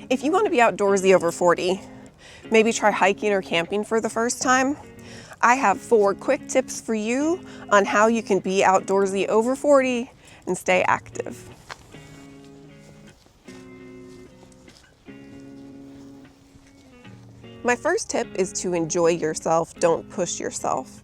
If you want to be outdoorsy over 40, maybe try hiking or camping for the first time, I have 4 quick tips for you on how you can be outdoorsy over 40 and stay active. My first tip is to enjoy yourself, don't push yourself.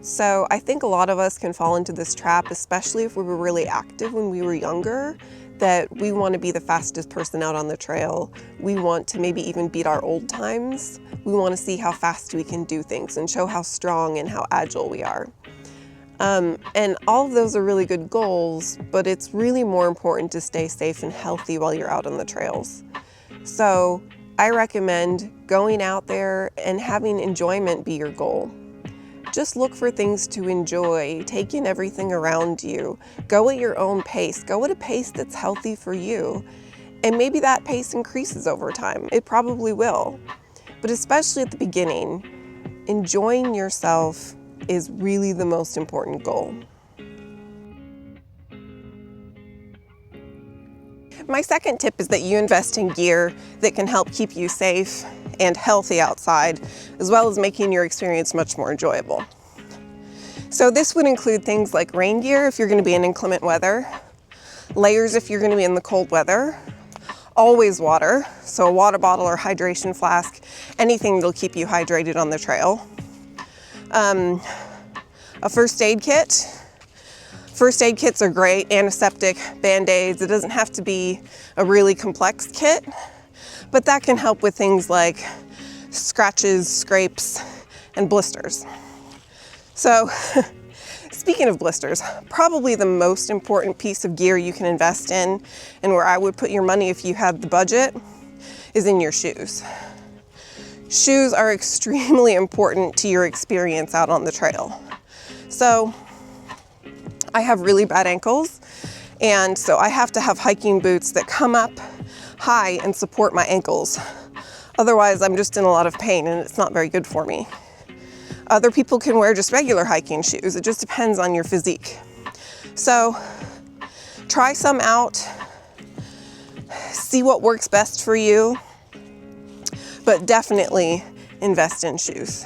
So I think a lot of us can fall into this trap, especially if we were really active when we were younger, that we want to be the fastest person out on the trail. We want to maybe even beat our old times. We want to see how fast we can do things and show how strong and how agile we are. And all of those are really good goals, but it's really more important to stay safe and healthy while you're out on the trails. So I recommend going out there and having enjoyment be your goal. Just look for things to enjoy, take in everything around you. Go at your own pace. Go at a pace that's healthy for you. And maybe that pace increases over time. It probably will. But especially at the beginning, enjoying yourself is really the most important goal. My second tip is that you invest in gear that can help keep you safe and healthy outside, as well as making your experience much more enjoyable. So this would include things like rain gear if you're going to be in inclement weather, layers if you're going to be in the cold weather, always water, so a water bottle or hydration flask, anything that'll keep you hydrated on the trail. A first aid kit. First aid kits are great, antiseptic, Band-Aids. It doesn't have to be a really complex kit, but that can help with things like scratches, scrapes, and blisters. So, speaking of blisters, probably the most important piece of gear you can invest in, and where I would put your money if you had the budget, is in your shoes. Shoes are extremely important to your experience out on the trail. So, I have really bad ankles, and so I have to have hiking boots that come up high and support my ankles. Otherwise, I'm just in a lot of pain and it's not very good for me. Other people can wear just regular hiking shoes. It just depends on your physique. So try some out, see what works best for you, but definitely invest in shoes.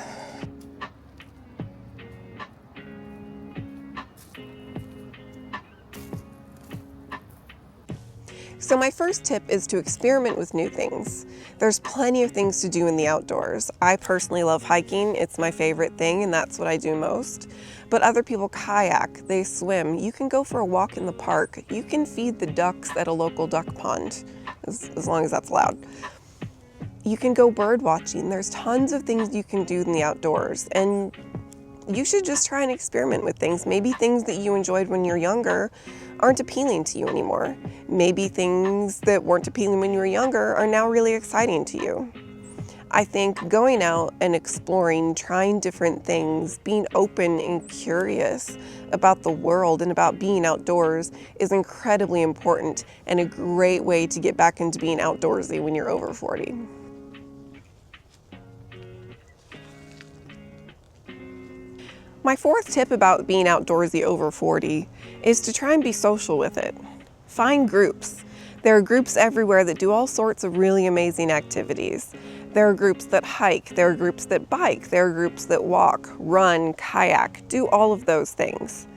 So my first tip is to experiment with new things. There's plenty of things to do in the outdoors. I personally love hiking. It's my favorite thing, and that's what I do most. But other people kayak, they swim. You can go for a walk in the park. You can feed the ducks at a local duck pond, as long as that's allowed. You can go bird watching. There's tons of things you can do in the outdoors, and you should just try and experiment with things. Maybe things that you enjoyed when you're younger aren't appealing to you anymore. Maybe things that weren't appealing when you were younger are now really exciting to you. I think going out and exploring, trying different things, being open and curious about the world and about being outdoors is incredibly important and a great way to get back into being outdoorsy when you're over 40. My fourth tip about being outdoorsy over 40 is to try and be social with it. Find groups. There are groups everywhere that do all sorts of really amazing activities. There are groups that hike, there are groups that bike, there are groups that walk, run, kayak, do all of those things.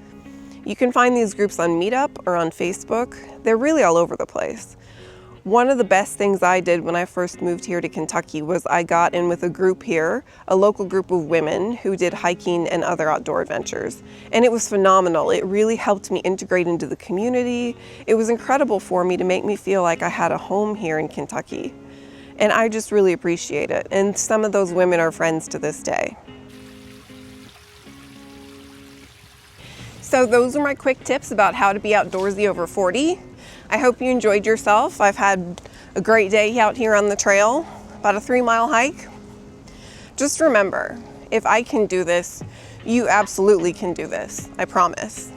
You can find these groups on Meetup or on Facebook. They're really all over the place. One of the best things I did when I first moved here to Kentucky was I got in with a group here, a local group of women who did hiking and other outdoor adventures. And it was phenomenal. It really helped me integrate into the community. It was incredible for me to make me feel like I had a home here in Kentucky. And I just really appreciate it. And some of those women are friends to this day. So those are my quick tips about how to be outdoorsy over 40. I hope you enjoyed yourself. I've had a great day out here on the trail, about a 3-mile hike. Just remember, if I can do this, you absolutely can do this, I promise.